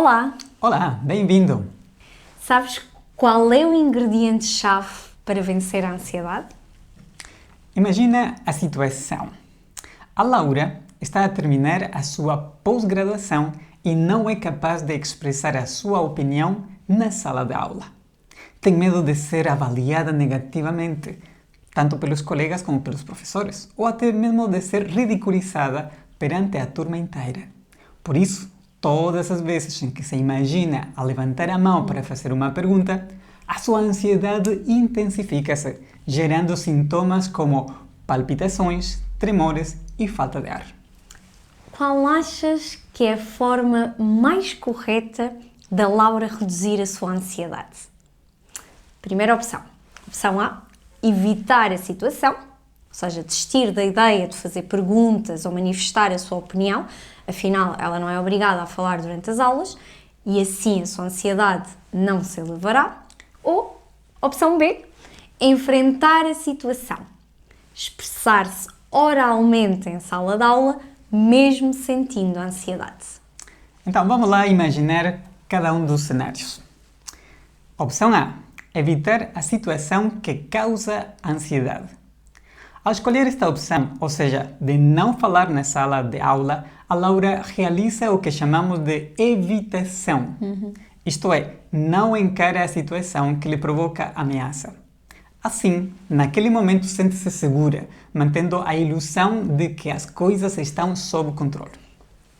Olá! Olá, bem-vindo! Sabes qual é o ingrediente-chave para vencer a ansiedade? Imagina a situação. A Laura está a terminar a sua pós-graduação e não é capaz de expressar a sua opinião na sala de aula. Tem medo de ser avaliada negativamente, tanto pelos colegas como pelos professores, ou até mesmo de ser ridiculizada perante a turma inteira. Por isso, todas as vezes em que se imagina a levantar a mão para fazer uma pergunta, a sua ansiedade intensifica-se, gerando sintomas como palpitações, tremores e falta de ar. Qual achas que é a forma mais correta da Laura reduzir a sua ansiedade? Primeira opção. Opção A, evitar a situação, ou seja, desistir da ideia de fazer perguntas ou manifestar a sua opinião, afinal ela não é obrigada a falar durante as aulas e assim a sua ansiedade não se elevará. Ou, opção B, enfrentar a situação, expressar-se oralmente em sala de aula, mesmo sentindo a ansiedade. Então vamos lá imaginar cada um dos cenários. Opção A, evitar a situação que causa ansiedade. Ao escolher esta opção, ou seja, de não falar na sala de aula, a Laura realiza o que chamamos de evitação. Isto é, não encara a situação que lhe provoca ameaça. Assim, naquele momento sente-se segura, mantendo a ilusão de que as coisas estão sob controle.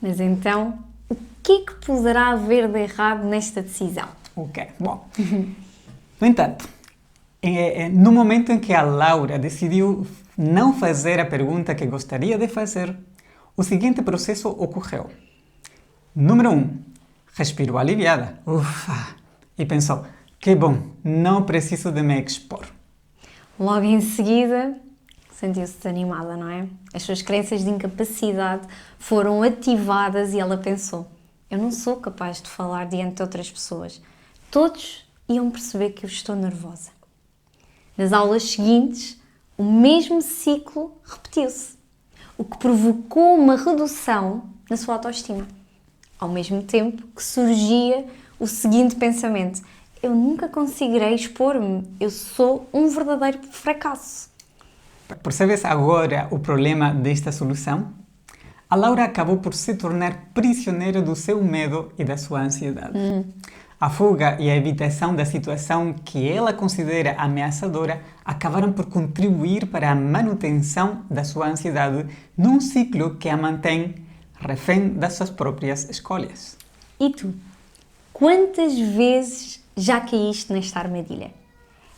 Mas então, o que é que poderá haver de errado nesta decisão? Ok, bom. No entanto, no momento em que a Laura decidiu não fazer a pergunta que gostaria de fazer, o seguinte processo ocorreu. Número 1. Respirou aliviada. Ufa! E pensou, que bom, não preciso de me expor. Logo em seguida, sentiu-se desanimada, não é? As suas crenças de incapacidade foram ativadas e ela pensou, eu não sou capaz de falar diante de outras pessoas. Todos iam perceber que eu estou nervosa. Nas aulas seguintes, o mesmo ciclo repetiu-se, o que provocou uma redução na sua autoestima. Ao mesmo tempo que surgia o seguinte pensamento, eu nunca conseguirei expor-me, eu sou um verdadeiro fracasso. Percebes agora o problema desta solução? A Laura acabou por se tornar prisioneira do seu medo e da sua ansiedade. A fuga e a evitação da situação que ela considera ameaçadora acabaram por contribuir para a manutenção da sua ansiedade num ciclo que a mantém refém das suas próprias escolhas. E tu? Quantas vezes já caíste nesta armadilha?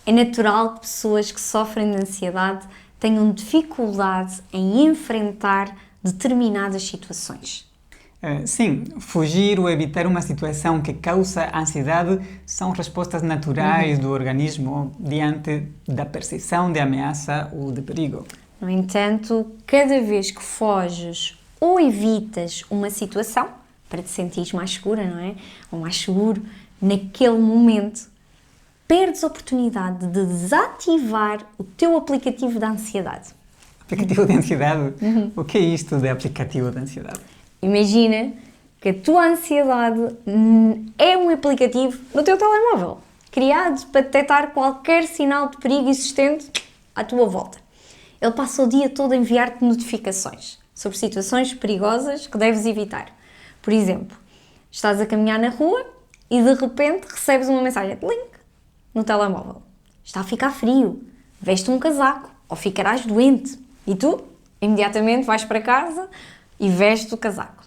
É natural que pessoas que sofrem de ansiedade tenham dificuldade em enfrentar determinadas situações. Sim, fugir ou evitar uma situação que causa ansiedade são respostas naturais do organismo diante da percepção de ameaça ou de perigo. No entanto, cada vez que foges ou evitas uma situação, para te sentires mais segura, não é? Ou mais seguro, naquele momento, perdes a oportunidade de desativar o teu aplicativo da ansiedade. Aplicativo de ansiedade? O que é isto de aplicativo de ansiedade? Imagina que a tua ansiedade é um aplicativo no teu telemóvel, criado para detectar qualquer sinal de perigo existente à tua volta. Ele passa o dia todo a enviar-te notificações sobre situações perigosas que deves evitar. Por exemplo, estás a caminhar na rua e de repente recebes uma mensagem de link no telemóvel. Está a ficar frio, veste um casaco ou ficarás doente. E tu, imediatamente, vais para casa e vestes o casaco.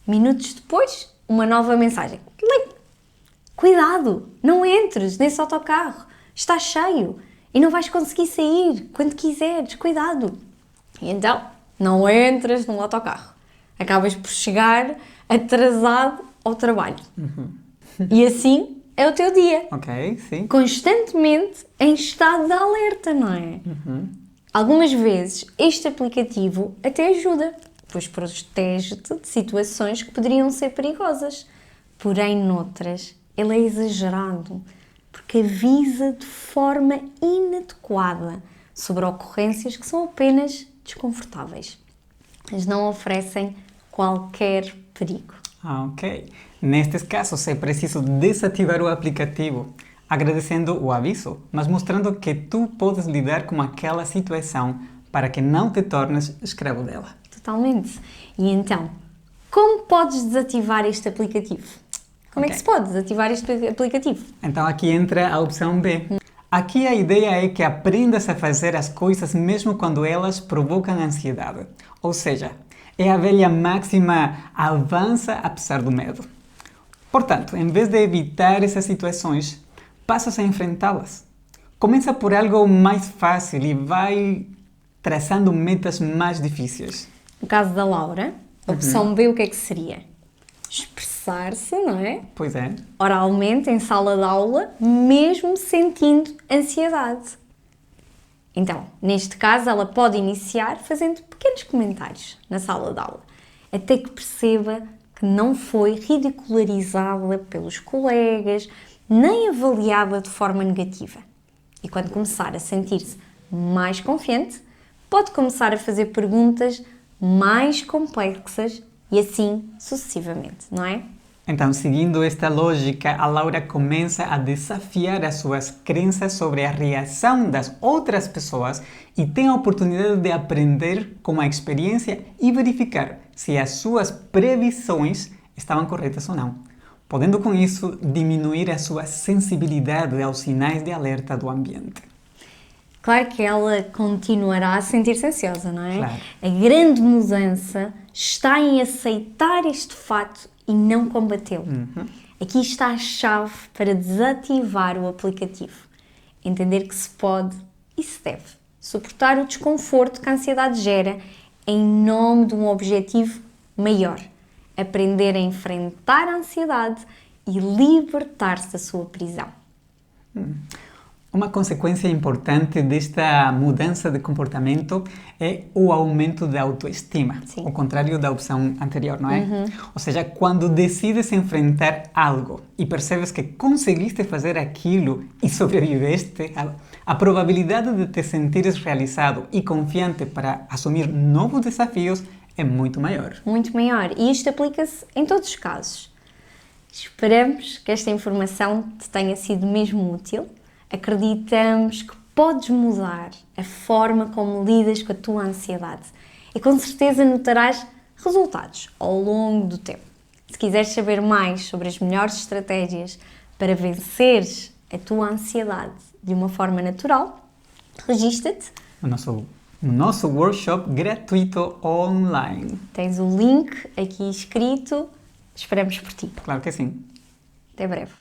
Minutos depois, uma nova mensagem. Link. Cuidado, não entres nesse autocarro, está cheio e não vais conseguir sair quando quiseres, cuidado. E então, não entras no autocarro. Acabas por chegar atrasado ao trabalho. E assim é o teu dia. Ok, sim. Constantemente em estado de alerta, não é? Algumas vezes este aplicativo até ajuda, pois protege-te de situações que poderiam ser perigosas. Porém, noutras, ele é exagerado, porque avisa de forma inadequada sobre ocorrências que são apenas desconfortáveis, mas não oferecem qualquer perigo. Ok. Nestes casos, é preciso desativar o aplicativo, agradecendo o aviso, mas mostrando que tu podes lidar com aquela situação para que não te tornes escravo dela. Totalmente. E então, como podes desativar este aplicativo? Como é que se pode desativar este aplicativo? Então aqui entra a opção B. Aqui a ideia é que aprendas a fazer as coisas mesmo quando elas provocam ansiedade. Ou seja, é a velha máxima: avança apesar do medo. Portanto, em vez de evitar essas situações, passas a enfrentá-las. Começa por algo mais fácil e vai traçando metas mais difíceis. No caso da Laura, a opção B, o que é que seria? Expressar-se, não é? Pois é. Oralmente, em sala de aula, mesmo sentindo ansiedade. Então, neste caso, ela pode iniciar fazendo pequenos comentários na sala de aula, até que perceba que não foi ridicularizada pelos colegas, nem avaliada de forma negativa. E quando começar a sentir-se mais confiante, pode começar a fazer perguntas mais complexas e assim sucessivamente, não é? Então, seguindo esta lógica, a Laura começa a desafiar as suas crenças sobre a reação das outras pessoas e tem a oportunidade de aprender com a experiência e verificar se as suas previsões estavam corretas ou não, podendo com isso diminuir a sua sensibilidade aos sinais de alerta do ambiente. Claro que ela continuará a sentir-se ansiosa, não é? Claro. A grande mudança está em aceitar este fato e não combatê-lo. Aqui está a chave para desativar o aplicativo. Entender que se pode e se deve suportar o desconforto que a ansiedade gera em nome de um objetivo maior. Aprender a enfrentar a ansiedade e libertar-se da sua prisão. Uma consequência importante desta mudança de comportamento é o aumento da autoestima, Sim. ao contrário da opção anterior, não é? Ou seja, quando decides enfrentar algo e percebes que conseguiste fazer aquilo e sobreviveste, a probabilidade de te sentires realizado e confiante para assumir novos desafios é muito maior. Muito maior. E isto aplica-se em todos os casos. Esperamos que esta informação te tenha sido mesmo útil. Acreditamos que podes mudar a forma como lidas com a tua ansiedade e com certeza notarás resultados ao longo do tempo. Se quiseres saber mais sobre as melhores estratégias para venceres a tua ansiedade de uma forma natural, registra-te. No nosso workshop gratuito online. Tens o link aqui escrito. Esperamos por ti. Claro que sim. Até breve.